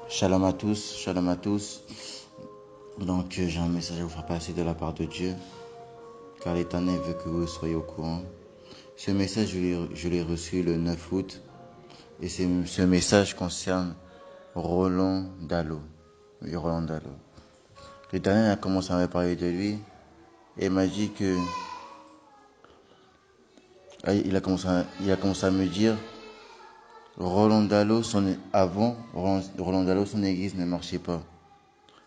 Shalom à tous, shalom à tous. Donc j'ai un message à vous faire passer de la part de Dieu, car l'Éternel veut que vous soyez au courant. Ce message, je l'ai reçu le 9 août, et ce message concerne Roland Dallot. Oui, Roland Dallot. L'Éternel a commencé à me parler de lui, et m'a dit que... Il a commencé à me dire, Roland Dallot, Roland Dallot, son église ne marchait pas.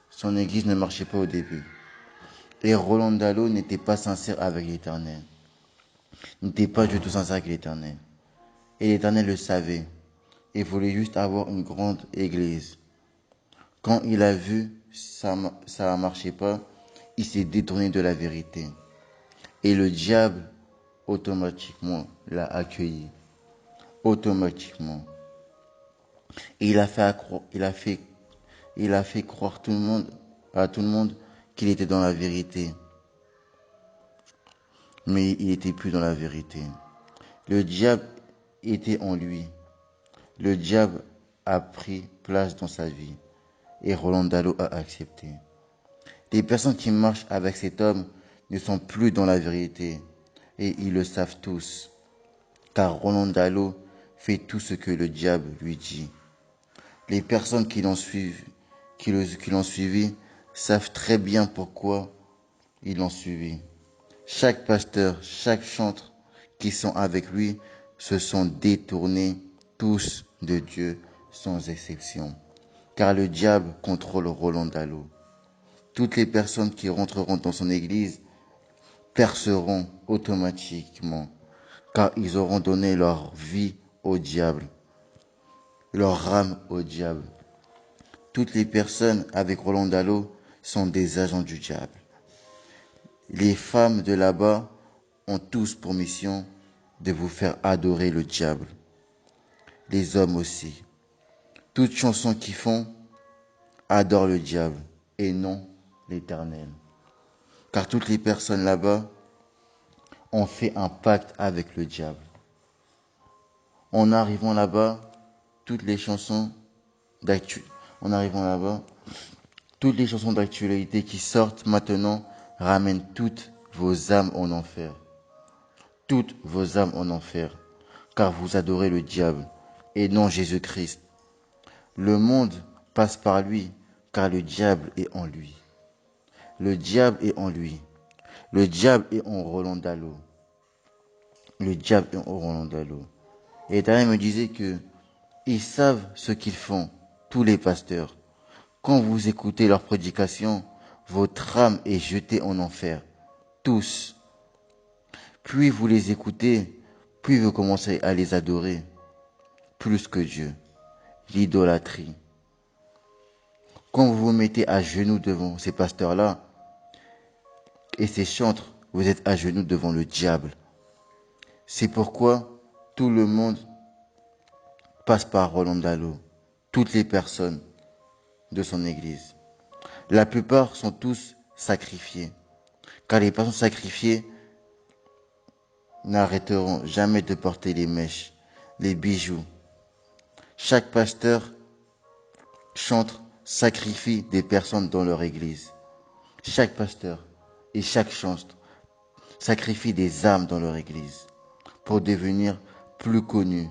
Son église ne marchait pas au début. Et Roland Dallot n'était pas sincère avec l'Éternel. N'était pas du tout sincère avec l'Éternel. Et l'Éternel le savait. Il voulait juste avoir une grande église. Quand il a vu ça ne marchait pas, il s'est détourné de la vérité. Et le diable, automatiquement, l'a accueilli. Automatiquement. Et il a fait croire à tout le monde qu'il était dans la vérité. Mais il n'était plus dans la vérité. Le diable était en lui. Le diable a pris place dans sa vie. Et Roland Dallot a accepté. Les personnes qui marchent avec cet homme ne sont plus dans la vérité. Et ils le savent tous. Car Roland Dallot fait tout ce que le diable lui dit. Les personnes qui l'ont suivi savent très bien pourquoi ils l'ont suivi. Chaque pasteur, chaque chantre qui sont avec lui se sont détournés tous de Dieu sans exception. Car le diable contrôle Roland Dallot. Toutes les personnes qui rentreront dans son église perceront automatiquement, car ils auront donné leur vie au diable, leur âme au diable. Toutes les personnes avec Roland Dallot sont des agents du diable. Les femmes de là-bas ont tous pour mission de vous faire adorer le diable. Les hommes aussi. Toute chanson qu'ils font adore le diable et non l'Éternel. Car toutes les personnes là-bas ont fait un pacte avec le diable. En arrivant là-bas, toutes les chansons d'actualité qui sortent maintenant ramènent toutes vos âmes en enfer. Toutes vos âmes en enfer, car vous adorez le diable et non Jésus-Christ. Le monde passe par lui, car le diable est en lui. Le diable est en lui. Le diable est en Roland Dallot. Le diable est en Roland Dallot. Et l'Éternel me disait que ils savent ce qu'ils font, tous les pasteurs. Quand vous écoutez leurs prédications, votre âme est jetée en enfer. Tous. Puis vous les écoutez, puis vous commencez à les adorer. Plus que Dieu. L'idolâtrie. Quand vous vous mettez à genoux devant ces pasteurs-là et ces chantres, vous êtes à genoux devant le diable. C'est pourquoi tout le monde passe par Roland Dallot. Toutes les personnes de son église. La plupart sont tous sacrifiés. Car les personnes sacrifiées n'arrêteront jamais de porter les mèches, les bijoux. Chaque pasteur, chantre, sacrifie des personnes dans leur église. Chaque pasteur et chaque chantre sacrifie des âmes dans leur église pour devenir plus connus,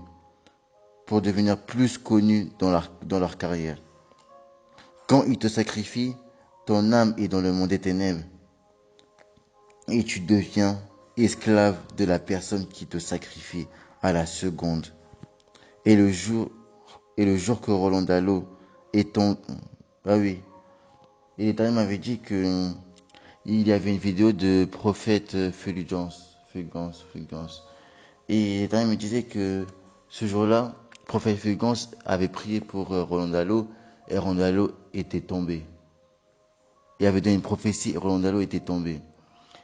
pour devenir plus connus dans leur carrière. Quand ils te sacrifient, ton âme est dans le monde des ténèbres et tu deviens esclave de la personne qui te sacrifie à la seconde. Et le jour que Roland Dallot est ton... Ah oui. Et l'Éternel m'avait dit que il y avait une vidéo de prophète Fulgence. Et l'Éternel me disait que ce jour-là, prophète Fulgence avait prié pour Roland Dallot et Roland Dallot était tombé. Il avait donné une prophétie et Roland Dallot était tombé.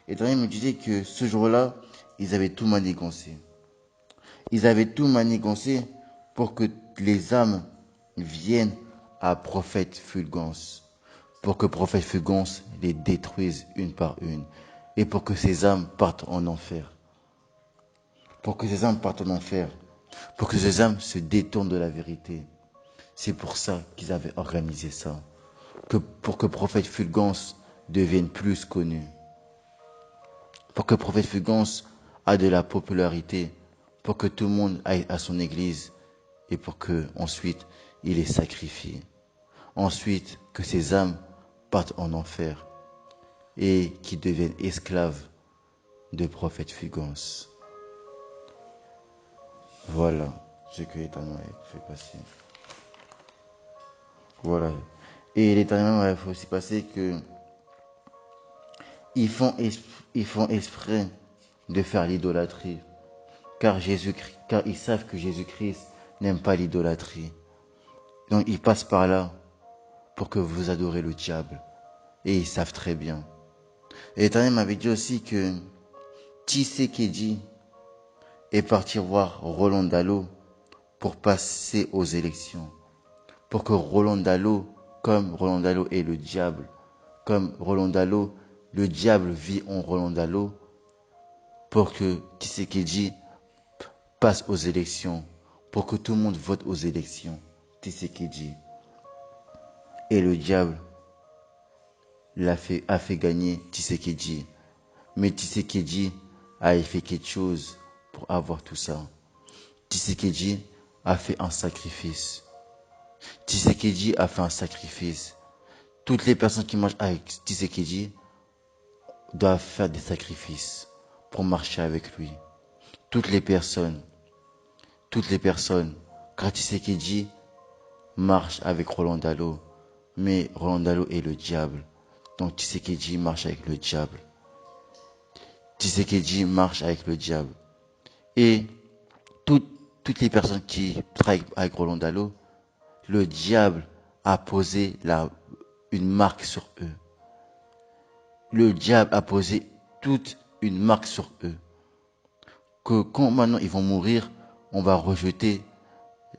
Et l'Éternel me disait que ce jour-là, ils avaient tout manigancé. Ils avaient tout manigancé pour que les âmes viennent à prophète Fulgence, pour que prophète Fulgence les détruise une par une, et pour que ces âmes partent en enfer. Pour que ces âmes partent en enfer, pour que ces âmes se détournent de la vérité. C'est pour ça qu'ils avaient organisé ça. Pour que Prophète Fulgence devienne plus connu. Pour que Prophète Fulgence a de la popularité. Pour que tout le monde aille à son église. Et pour que, ensuite, il est sacrifié. Ensuite, que ses âmes partent en enfer. Et qu'ils deviennent esclaves de Prophète Fulgence. Voilà ce que l'Éternel a fait passer. Voilà. Et l'Éternel a fait aussi passer que ils font exprès de faire l'idolâtrie. Car ils savent que Jésus-Christ n'aime pas l'idolâtrie. Donc ils passent par là pour que vous adorez le diable. Et ils savent très bien. Et l'Éternel m'avait dit aussi que Tshisekedi est parti voir Roland Dallot pour passer aux élections. Pour que Roland Dallot, comme Roland Dallot est le diable, comme Roland Dallot, le diable vit en Roland Dallot, pour que Tshisekedi passe aux élections, pour que tout le monde vote aux élections, Tshisekedi. Et le diable a fait gagner Tshisekedi. Mais Tshisekedi a fait quelque chose pour avoir tout ça. Tshisekedi a fait un sacrifice. Tshisekedi a fait un sacrifice. Toutes les personnes qui marchent avec Tshisekedi doivent faire des sacrifices pour marcher avec lui. Toutes les personnes, car Tshisekedi marche avec Roland Dallot, mais Roland Dallot est le diable. Donc Tshisekedi marche avec le diable. Tshisekedi marche avec le diable. Et toutes les personnes qui travaillent avec Roland Dallot, le diable a posé une marque sur eux. Le diable a posé toute une marque sur eux. Que quand maintenant ils vont mourir, on va rejeter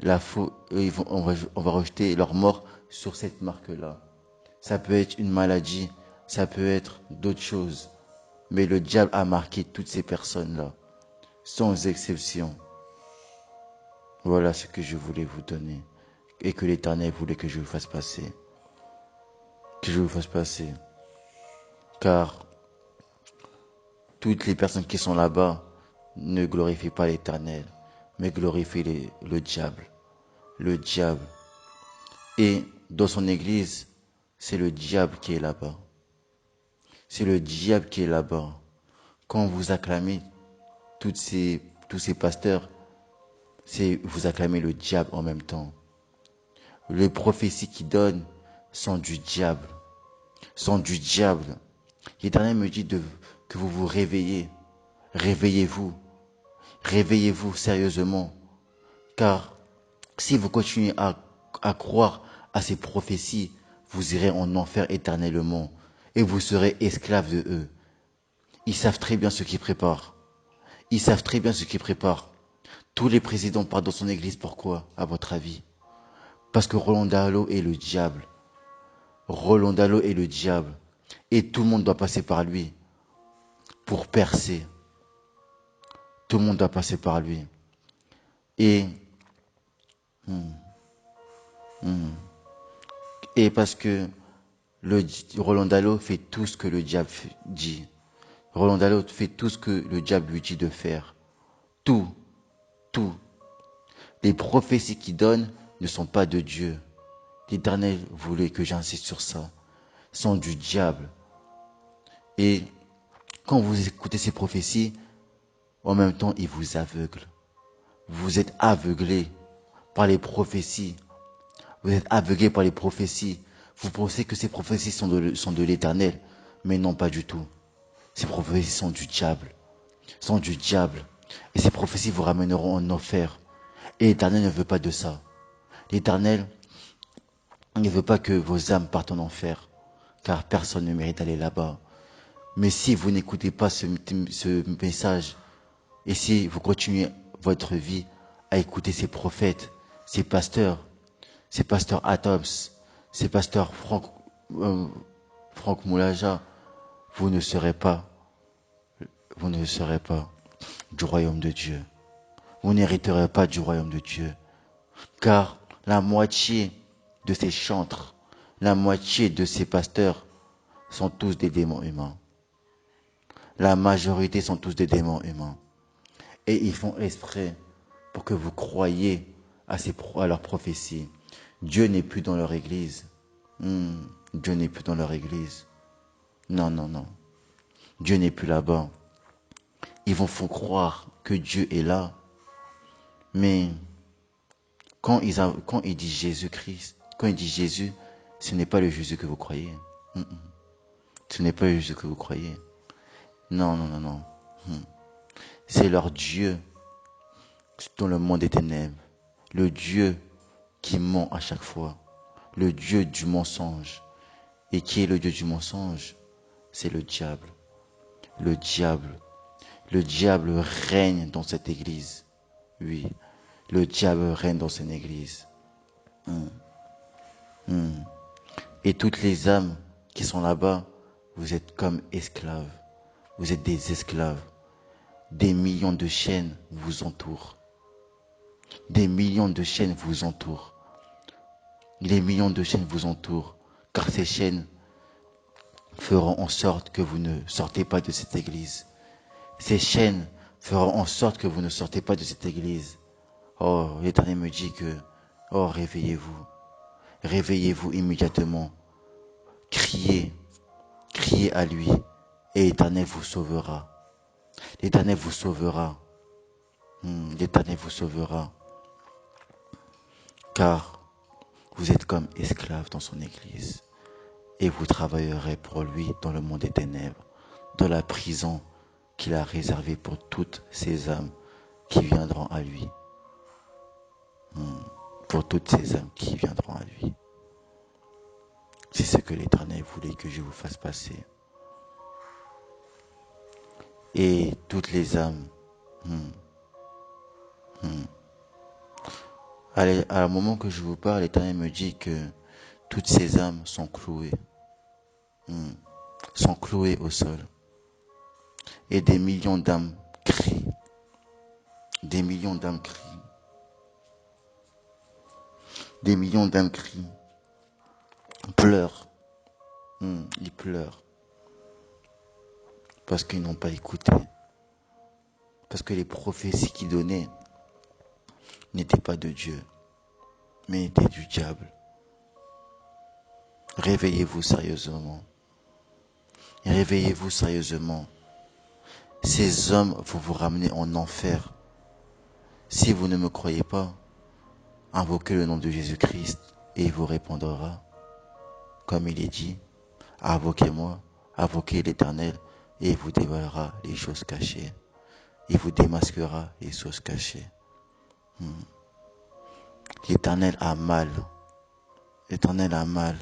on va rejeter leur mort sur cette marque-là. Ça peut être une maladie, ça peut être d'autres choses. Mais le diable a marqué toutes ces personnes-là, sans exception. Voilà ce que je voulais vous donner. Et que l'Éternel voulait que je vous fasse passer. Que je vous fasse passer. Car toutes les personnes qui sont là-bas ne glorifient pas l'Éternel, mais glorifient le diable. Le diable. Et dans son église, c'est le diable qui est là-bas. C'est le diable qui est là-bas. Quand vous acclamez tous ces pasteurs, vous acclamez le diable en même temps. Les prophéties qu'ils donnent sont du diable. Sont du diable. L'Éternel me dit que vous vous réveillez. Réveillez-vous. Réveillez-vous sérieusement. Car si vous continuez à croire à ces prophéties, vous irez en enfer éternellement. Et vous serez esclaves de eux. Ils savent très bien ce qu'ils préparent. Ils savent très bien ce qu'ils préparent. Tous les présidents partent dans son église. Pourquoi, à votre avis? Parce que Roland Dallot est le diable. Roland Dallot est le diable. Et tout le monde doit passer par lui pour percer. Tout le monde doit passer par lui. Et, et parce que Roland Dallot fait tout ce que le diable dit. Roland Dallot fait tout ce que le diable lui dit de faire. Tout. Tout. Les prophéties qu'il donne ne sont pas de Dieu. L'Éternel voulait que j'insiste sur ça. Sont du diable. Et quand vous écoutez ces prophéties, en même temps, ils vous aveuglent. Vous êtes aveuglés par les prophéties. Vous êtes aveuglés par les prophéties. Vous pensez que ces prophéties sont de l'Éternel, mais non, pas du tout. Ces prophéties sont du diable. Sont du diable. Et ces prophéties vous ramèneront en enfer. Et l'Éternel ne veut pas de ça. L'Éternel ne veut pas que vos âmes partent en enfer, car personne ne mérite d'aller là-bas. Mais si vous n'écoutez pas ce message, et si vous continuez votre vie à écouter ces prophètes, ces pasteurs Atoms, ces pasteurs Franck Moulaja, vous ne serez pas du royaume de Dieu. Vous n'hériterez pas du royaume de Dieu. Car La moitié de ces chantres, la moitié de ces pasteurs sont tous des démons humains. La majorité sont tous des démons humains. Et ils font exprès pour que vous croyiez à leurs prophéties. Dieu n'est plus dans leur église. Dieu n'est plus dans leur église. Non, non, non. Dieu n'est plus là-bas. Ils vont faire croire que Dieu est là. Mais quand ils disent Jésus-Christ, quand ils disent Jésus, ce n'est pas le Jésus que vous croyez. Ce n'est pas le Jésus que vous croyez. Non, non, non, non. C'est leur Dieu dans le monde des ténèbres. Le Dieu qui ment à chaque fois. Le Dieu du mensonge. Et qui est le Dieu du mensonge? C'est le diable. Le diable. Le diable règne dans cette église. Oui. Le diable règne dans cette église. Et toutes les âmes qui sont là-bas, vous êtes comme esclaves. Vous êtes des esclaves. Des millions de chaînes vous entourent. Des millions de chaînes vous entourent. Les millions de chaînes vous entourent. Car ces chaînes feront en sorte que vous ne sortez pas de cette église. Ces chaînes feront en sorte que vous ne sortez pas de cette église. Oh, l'Éternel me dit que, oh, réveillez-vous. Réveillez-vous immédiatement. Criez. Criez à lui. Et l'Éternel vous sauvera. L'Éternel vous sauvera. L'Éternel vous sauvera. Car vous êtes comme esclaves dans son église. Et vous travaillerez pour lui dans le monde des ténèbres, dans la prison qu'il a réservée pour toutes ces âmes qui viendront à lui. Pour toutes ces âmes qui viendront à lui. C'est ce que l'Éternel voulait que je vous fasse passer. Et toutes les âmes, à un moment que je vous parle, l'Éternel me dit que toutes ces âmes sont clouées. Sont clouées au sol. Et des millions d'âmes crient. Des millions d'âmes crient. Des millions d'âmes crient. Pleurent. Ils pleurent. Parce qu'ils n'ont pas écouté. Parce que les prophéties qu'ils donnaient n'étaient pas de Dieu, mais étaient du diable. Réveillez-vous sérieusement. Réveillez-vous sérieusement. Ces hommes vont vous ramener en enfer. Si vous ne me croyez pas, invoquez le nom de Jésus-Christ et il vous répondra. Comme il est dit, invoquez-moi, invoquez l'Éternel et il vous dévoilera les choses cachées. Il vous démasquera les choses cachées. L'Éternel a mal. L'Éternel a mal.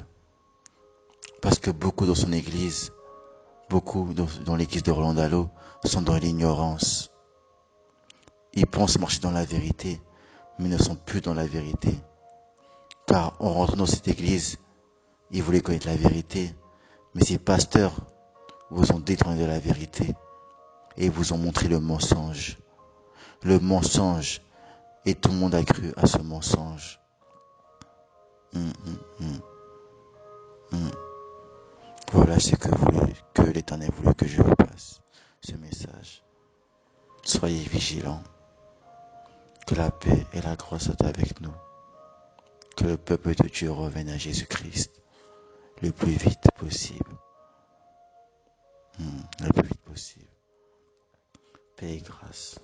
Parce que beaucoup dans son église, beaucoup dans l'église de Roland Dallot sont dans l'ignorance. Ils pensent marcher dans la vérité, mais ne sont plus dans la vérité. Car en rentrant dans cette église, ils voulaient connaître la vérité, mais ces pasteurs vous ont détourné de la vérité et vous ont montré le mensonge. Le mensonge, et tout le monde a cru à ce mensonge. Voilà ce que l'Éternel voulait que je vous passe, ce message. Soyez vigilants. Que la paix et la grâce soient avec nous. Que le peuple de Dieu revienne à Jésus-Christ le plus vite possible. Le plus vite possible. Paix et grâce.